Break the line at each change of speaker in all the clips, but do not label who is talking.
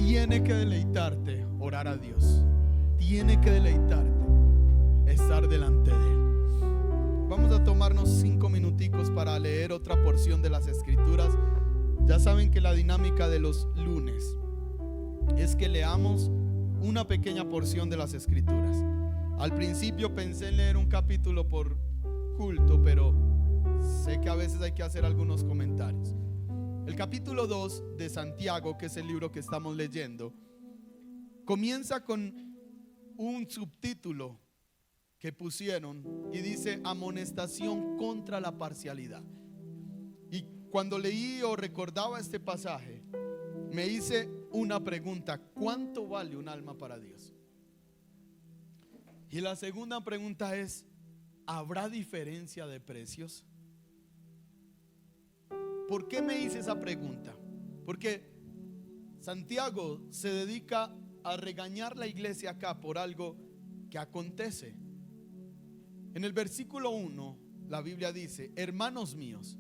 Tiene que deleitarte orar a Dios. Tiene que deleitarte estar delante de Él. Vamos a tomarnos 5 minuticos para leer otra porción de las Escrituras. Ya saben que la dinámica de los lunes es que leamos una pequeña porción de las Escrituras. Al principio pensé en leer un capítulo por culto, pero sé que a veces hay que hacer algunos comentarios. El capítulo 2 de Santiago, que es el libro que estamos leyendo, comienza con un subtítulo que pusieron y dice: amonestación contra la parcialidad. Y cuando leí o recordaba este pasaje, me hice una pregunta: ¿cuánto vale un alma para Dios? Y la segunda pregunta es: ¿habrá diferencia de precios? ¿Por qué me hice esa pregunta? Porque Santiago se dedica a regañar la iglesia acá por algo que acontece. En el versículo 1 la Biblia dice: hermanos míos,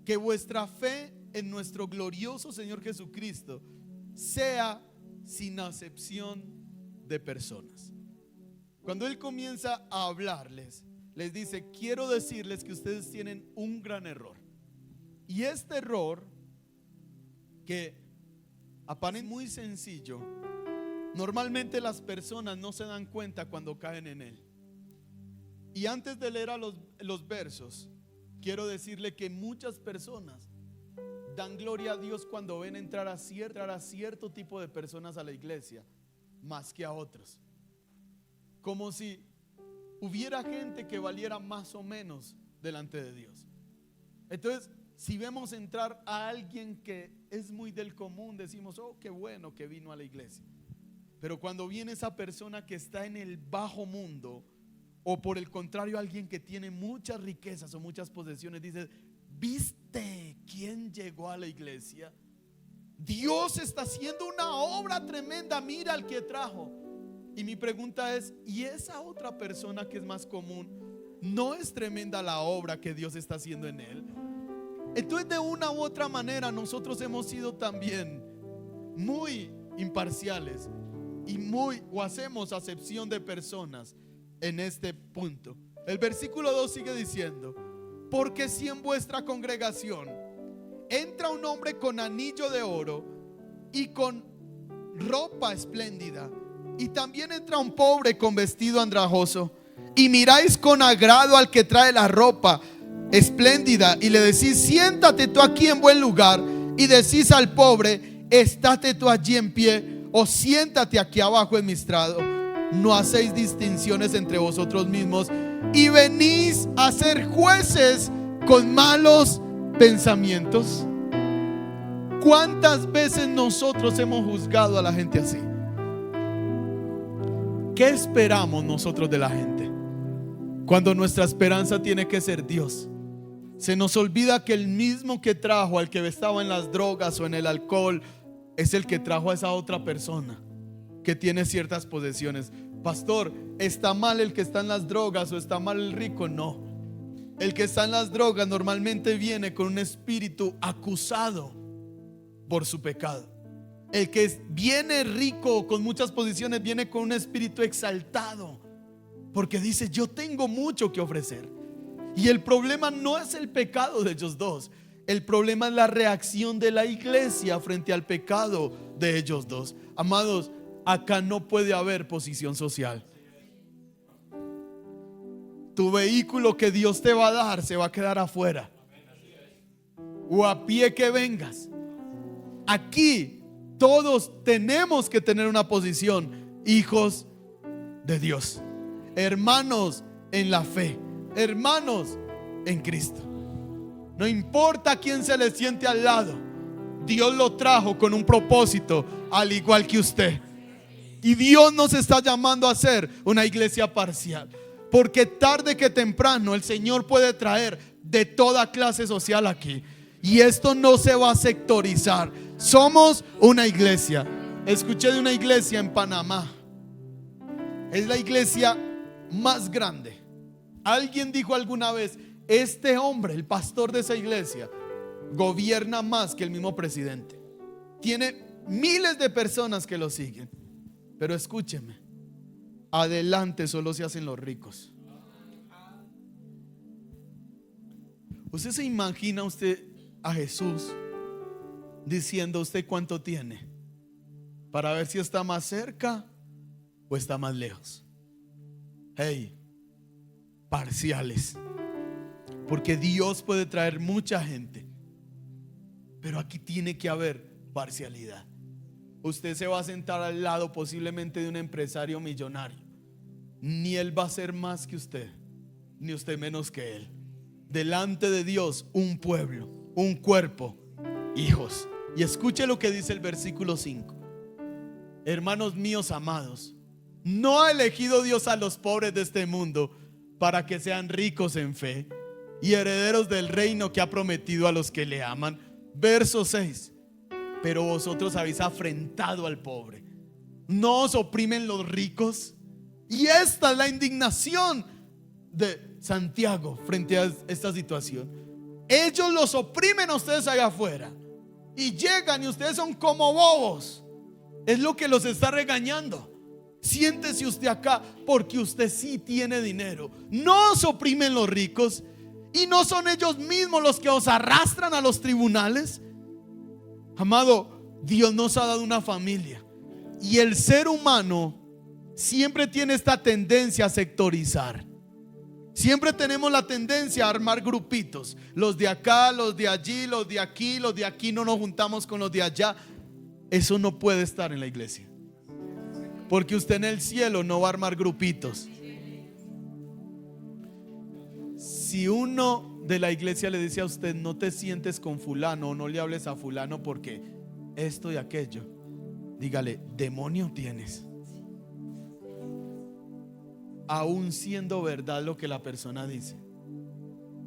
que vuestra fe en nuestro glorioso Señor Jesucristo sea sin acepción de personas. Cuando Él comienza a hablarles, les dice: quiero decirles que ustedes tienen un gran error. Y este error, que aparece muy sencillo, normalmente las personas no se dan cuenta cuando caen en él. Y antes de leer los versos, quiero decirle que muchas personas dan gloria a Dios cuando ven entrar a cierto tipo de personas a la iglesia, más que a otros. Como si hubiera gente que valiera más o menos delante de Dios. Entonces, si vemos entrar a alguien que es muy del común, decimos: oh, qué bueno que vino a la iglesia. Pero cuando viene esa persona que está en el bajo mundo, o por el contrario alguien que tiene muchas riquezas o muchas posesiones, dice: ¿viste quién llegó a la iglesia? Dios está haciendo una obra tremenda, mira al que trajo. Y mi pregunta es: ¿y esa otra persona que es más común, no es tremenda la obra que Dios está haciendo en él? Entonces, de una u otra manera, nosotros hemos sido también muy imparciales o hacemos acepción de personas en este punto. El versículo 2 sigue diciendo: porque si en vuestra congregación entra un hombre con anillo de oro y con ropa espléndida, y también entra un pobre con vestido andrajoso, y miráis con agrado al que trae la ropa espléndida y le decís: siéntate tú aquí en buen lugar, y decís al pobre: estate tú allí en pie, o siéntate aquí abajo en mi estrado, ¿no hacéis distinciones entre vosotros mismos y venís a ser jueces con malos pensamientos? ¿Cuántas veces nosotros hemos juzgado a la gente así? ¿Qué esperamos nosotros de la gente? Cuando nuestra esperanza tiene que ser Dios. Se nos olvida que el mismo que trajo al que estaba en las drogas o en el alcohol es el que trajo a esa otra persona que tiene ciertas posesiones. Pastor, ¿está mal el que está en las drogas o está mal el rico? No. El que está en las drogas normalmente viene con un espíritu acusado por su pecado. El que viene rico con muchas posiciones viene con un espíritu exaltado, porque dice: yo tengo mucho que ofrecer. Y el problema no es el pecado de ellos dos. El problema es la reacción de la iglesia frente al pecado de ellos dos. Amados, acá no puede haber posición social. Tu vehículo que Dios te va a dar se va a quedar afuera, o a pie que vengas. Aquí todos tenemos que tener una posición: hijos de Dios, hermanos en la fe, hermanos en Cristo. No importa quién se le siente al lado, Dios lo trajo con un propósito, al igual que usted. Y Dios nos está llamando a ser una iglesia parcial, porque tarde que temprano el Señor puede traer de toda clase social aquí, y esto no se va a sectorizar. Somos una iglesia. Escuché de una iglesia en Panamá. Es la iglesia más grande. Alguien dijo alguna vez: este hombre, el pastor de esa iglesia, gobierna más que el mismo presidente. Tiene miles de personas que lo siguen. Pero escúcheme, adelante solo se hacen los ricos. ¿Usted se imagina usted a Jesús diciendo usted cuánto tiene para ver si está más cerca o está más lejos? Hey, parciales. Porque Dios puede traer mucha gente, pero aquí tiene que haber parcialidad. Usted se va a sentar al lado posiblemente de un empresario millonario. Ni él va a ser más que usted, ni usted menos que él. Delante de Dios, un pueblo, un cuerpo, hijos. Y escuche lo que dice el versículo 5. Hermanos míos amados, ¿no ha elegido Dios a los pobres de este mundo para que sean ricos en fe y herederos del reino que ha prometido a los que le aman? Verso 6. Pero vosotros habéis afrentado al pobre. ¿No os oprimen los ricos? Y esta es la indignación de Santiago frente a esta situación. Ellos los oprimen a ustedes allá afuera y llegan y ustedes son como bobos. Es lo que los está regañando. Siéntese usted acá porque usted sí tiene dinero. No os oprimen los ricos y no son ellos mismos los que os arrastran a los tribunales. Amado, Dios nos ha dado una familia y el ser humano siempre tiene esta tendencia a sectorizar. Siempre tenemos la tendencia a armar grupitos. Los de acá, los de allí, los de aquí, los de aquí no nos juntamos con los de allá. Eso no puede estar en la iglesia, porque usted en el cielo no va a armar grupitos. Si uno de la iglesia le dice a usted no te sientes con fulano o no le hables a fulano porque esto y aquello, dígale, demonio tienes. Aún siendo verdad lo que la persona dice,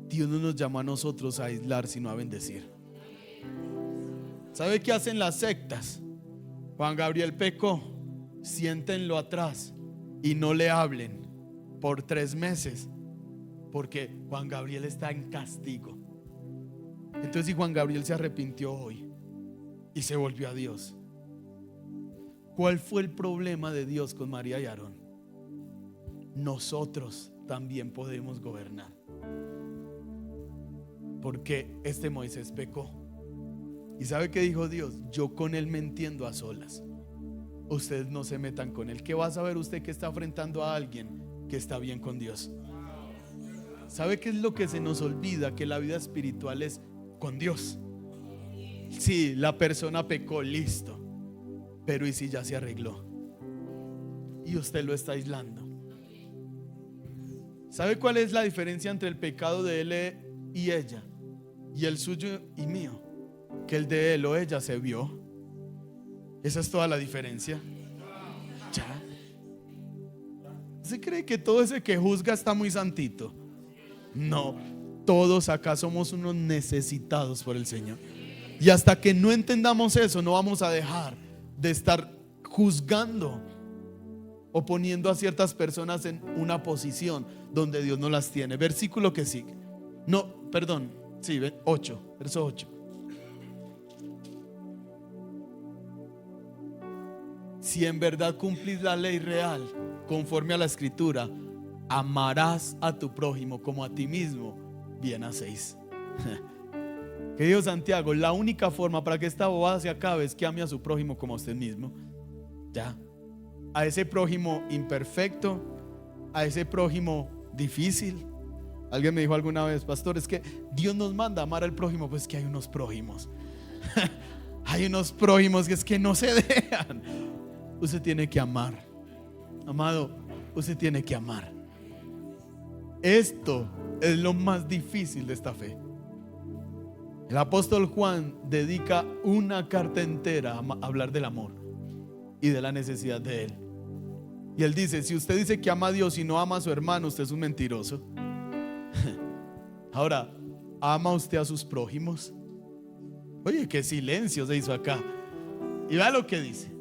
Dios no nos llamó a nosotros a aislar sino a bendecir. ¿Sabe qué hacen las sectas? Juan Gabriel pecó, siéntenlo atrás y no le hablen por 3 meses, porque Juan Gabriel está en castigo. Entonces, si Juan Gabriel se arrepintió hoy y se volvió a Dios, ¿cuál fue el problema de Dios con María y Aarón? Nosotros también podemos gobernar, porque este Moisés pecó. ¿Y sabe qué dijo Dios? Yo con él me entiendo a solas. Ustedes no se metan con él. ¿Qué va a saber usted que está enfrentando a alguien que está bien con Dios? ¿Sabe qué es lo que se nos olvida? Que la vida espiritual es con Dios. Sí, la persona pecó, listo, pero ¿y si ya se arregló? Y usted lo está aislando. ¿Sabe cuál es la diferencia entre el pecado de él y ella y el suyo y mío? Que el de él o ella se vio. Esa es toda la diferencia. ¿Ya? ¿Se cree que todo ese que juzga está muy santito? No, todos acá somos unos necesitados por el Señor. Y hasta que no entendamos eso, no vamos a dejar de estar juzgando o poniendo a ciertas personas en una posición donde Dios no las tiene. Versículo que sigue. No, perdón, sí, 8, verso 8. Si en verdad cumplís la ley real conforme a la escritura, amarás a tu prójimo como a ti mismo, bien hacéis. Querido Santiago, la única forma para que esta bobada se acabe es que ame a su prójimo como a usted mismo. Ya. A ese prójimo imperfecto, a ese prójimo difícil. Alguien me dijo alguna vez, pastor, es que Dios nos manda a amar al prójimo. Pues que hay unos prójimos. Hay unos prójimos que es que no se dejan. Usted tiene que amar. Amado, usted tiene que amar. Esto es lo más difícil de esta fe. El apóstol Juan dedica una carta entera a hablar del amor y de la necesidad de él. Y él dice, si usted dice que ama a Dios y no ama a su hermano, usted es un mentiroso. Ahora, ¿ama usted a sus prójimos? Oye, qué silencio se hizo acá. Y vea lo que dice.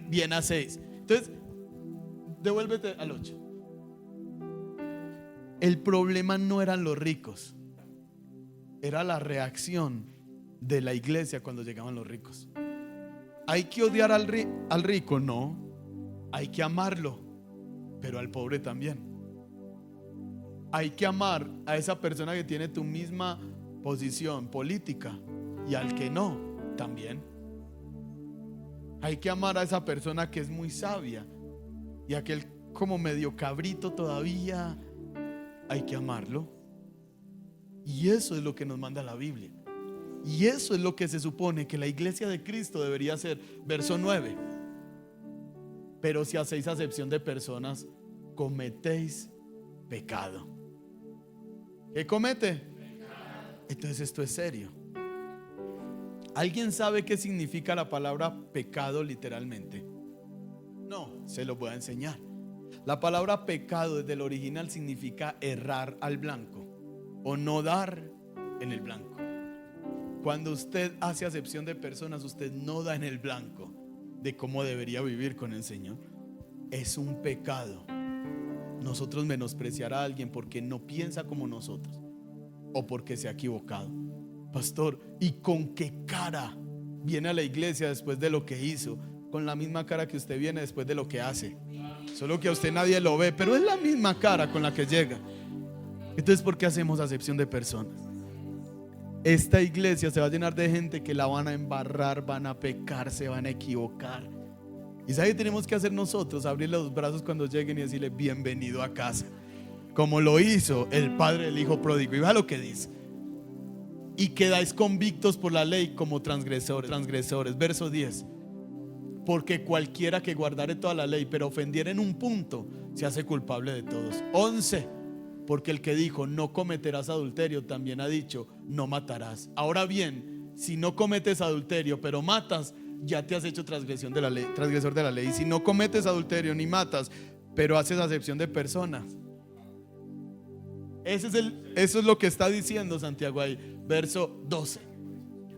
Bien hacéis. Entonces, devuélvete al 8. El problema no eran los ricos, era la reacción de la iglesia cuando llegaban los ricos. ¿Hay que odiar al rico? No, hay que amarlo, pero al pobre también. Hay que amar a esa persona que tiene tu misma posición política y al que no, también. Hay que amar a esa persona que es muy sabia y aquel como medio cabrito todavía, hay que amarlo. Y eso es lo que nos manda la Biblia. Y eso es lo que se supone que la iglesia de Cristo debería hacer. Verso 9. Pero si hacéis acepción de personas, cometéis pecado. ¿Qué comete? Pecado. Entonces esto es serio. ¿Alguien sabe qué significa la palabra pecado literalmente? No, se lo voy a enseñar. La palabra pecado desde el original significa errar al blanco o no dar en el blanco. Cuando usted hace acepción de personas, usted no da en el blanco de cómo debería vivir con el Señor. Es un pecado nosotros menospreciar a alguien porque no piensa como nosotros o porque se ha equivocado. Pastor, ¿y con qué cara viene a la iglesia después de lo que hizo? Con la misma cara que usted viene después de lo que hace. Solo que a usted nadie lo ve, pero es la misma cara con la que llega. Entonces, ¿por qué hacemos acepción de personas? Esta iglesia se va a llenar de gente que la van a embarrar, van a pecar, se van a equivocar. ¿Y sabe qué tenemos que hacer nosotros? Abrirle los brazos cuando lleguen y decirle bienvenido a casa, como lo hizo el padre del hijo pródigo. Y vea lo que dice: y quedáis convictos por la ley como transgresores. Verso 10. Porque cualquiera que guardare toda la ley, pero ofendiera en un punto, se hace culpable de todos. 11. Porque el que dijo no cometerás adulterio, también ha dicho no matarás. Ahora bien, si no cometes adulterio, pero matas, ya te has hecho transgresor de la ley. Y si no cometes adulterio ni matas, pero haces acepción de personas. Eso es lo que está diciendo Santiago ahí. Verso 12.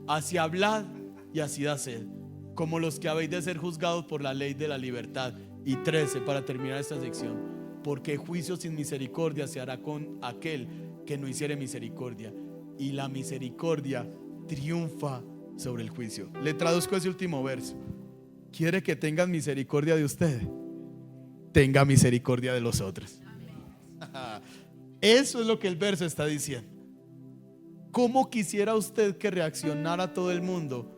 Así hablad y así haced, como los que habéis de ser juzgados por la ley de la libertad. Y 13, para terminar esta sección: porque juicio sin misericordia se hará con aquel que no hiciere misericordia, y la misericordia triunfa sobre el juicio. Le traduzco ese último verso. ¿Quiere que tengan misericordia de usted? Tenga misericordia de los otros. Eso es lo que el verso está diciendo. ¿Cómo quisiera usted que reaccionara todo el mundo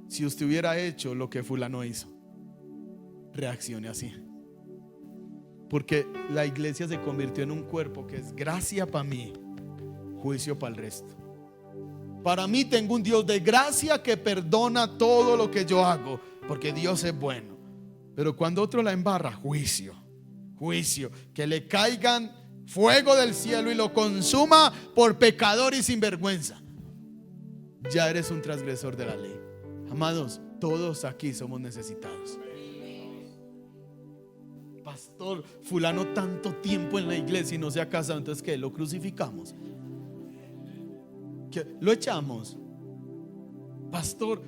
si usted hubiera hecho lo que fulano hizo? Reaccione así. Porque la iglesia se convirtió en un cuerpo que es gracia para mí, juicio para el resto. Para mí tengo un Dios de gracia que perdona todo lo que yo hago, porque Dios es bueno. Pero cuando otro la embarra, juicio, que le caigan fuego del cielo y lo consuma por pecador y sinvergüenza. Ya eres un transgresor de la ley. Amados, todos aquí somos necesitados. Pastor, fulano tanto tiempo en la iglesia y no se ha casado, entonces ¿qué? ¿Lo crucificamos? ¿Qué? ¿Lo echamos? Pastor,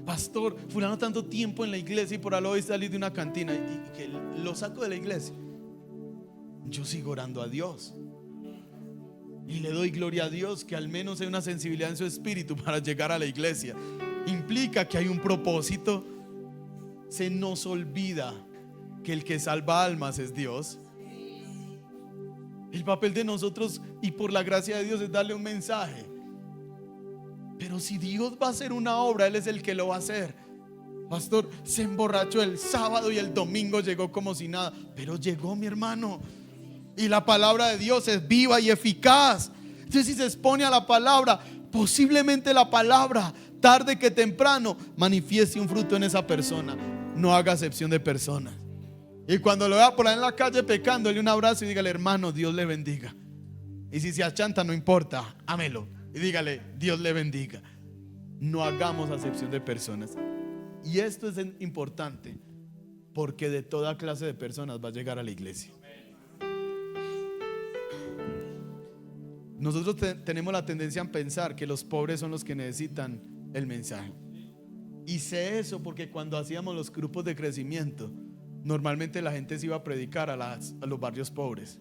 fulano tanto tiempo en la iglesia y por algo hoy salir de una cantina y que lo saco de la iglesia. Yo sigo orando a Dios y le doy gloria a Dios que al menos hay una sensibilidad en su espíritu para llegar a la iglesia. Implica que hay un propósito. Se nos olvida que el que salva almas es Dios. El papel de nosotros, y por la gracia de Dios, es darle un mensaje. Pero si Dios va a hacer una obra, Él es el que lo va a hacer. Pastor, se emborrachó el sábado y el domingo llegó como si nada, pero llegó, mi hermano. Y la palabra de Dios es viva y eficaz. Entonces, si se expone a la palabra, posiblemente la palabra, tarde que temprano, manifieste un fruto en esa persona. No haga acepción de personas. Y cuando lo vea por ahí en la calle pecando, dale un abrazo y dígale: hermano, Dios le bendiga. Y si se achanta, no importa, ámelo y dígale: Dios le bendiga. No hagamos acepción de personas. Y esto es importante porque de toda clase de personas va a llegar a la iglesia. Nosotros tenemos la tendencia a pensar que los pobres son los que necesitan el mensaje. Y sé eso porque cuando hacíamos los grupos de crecimiento, normalmente la gente se iba a predicar a los barrios pobres.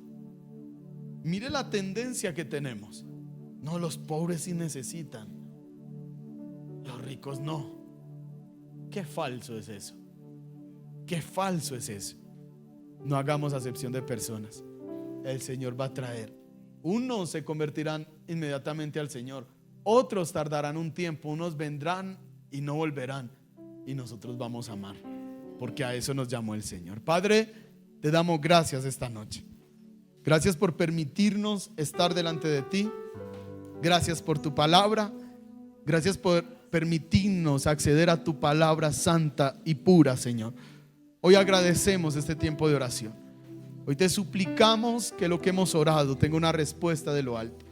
Mire la tendencia que tenemos. No, los pobres sí necesitan, los ricos no. Qué falso es eso. Qué falso es eso. No hagamos acepción de personas. El Señor va a traer. Unos se convertirán inmediatamente al Señor, otros tardarán un tiempo, unos vendrán y no volverán, y nosotros vamos a amar, porque a eso nos llamó el Señor. Padre, te damos gracias esta noche. Gracias por permitirnos estar delante de ti. Gracias por tu palabra. Gracias por permitirnos acceder a tu palabra santa y pura, Señor. Hoy agradecemos este tiempo de oración. Hoy te suplicamos que lo que hemos orado tenga una respuesta de lo alto.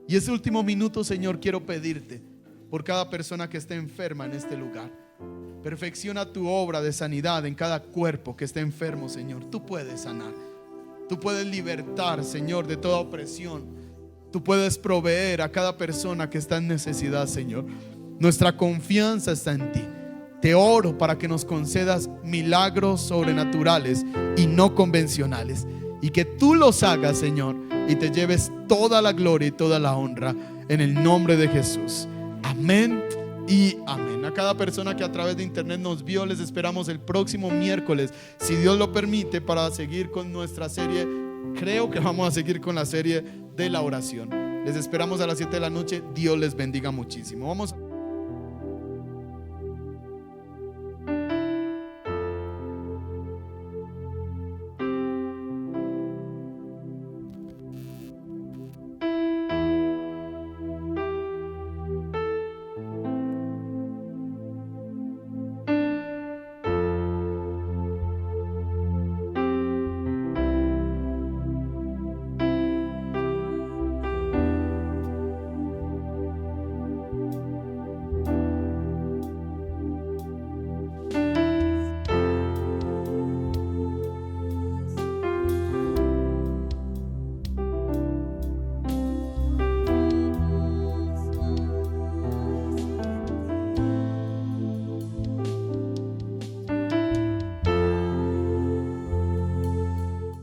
Y ese último minuto, Señor, quiero pedirte por cada persona que esté enferma en este lugar. Perfecciona tu obra de sanidad en cada cuerpo que esté enfermo, Señor. Tú puedes sanar. Tú puedes libertar, Señor, de toda opresión. Tú puedes proveer a cada persona que está en necesidad, Señor. Nuestra confianza está en ti. Te oro para que nos concedas milagros sobrenaturales y no convencionales, y que tú los hagas, Señor, y te lleves toda la gloria y toda la honra en el nombre de Jesús. Amén y amén. A cada persona que a través de internet nos vio, les esperamos el próximo miércoles, si Dios lo permite, para seguir con nuestra serie. Creo que vamos a seguir con la serie de la oración. Les esperamos a las 7 de la noche. Dios les bendiga muchísimo. Vamos a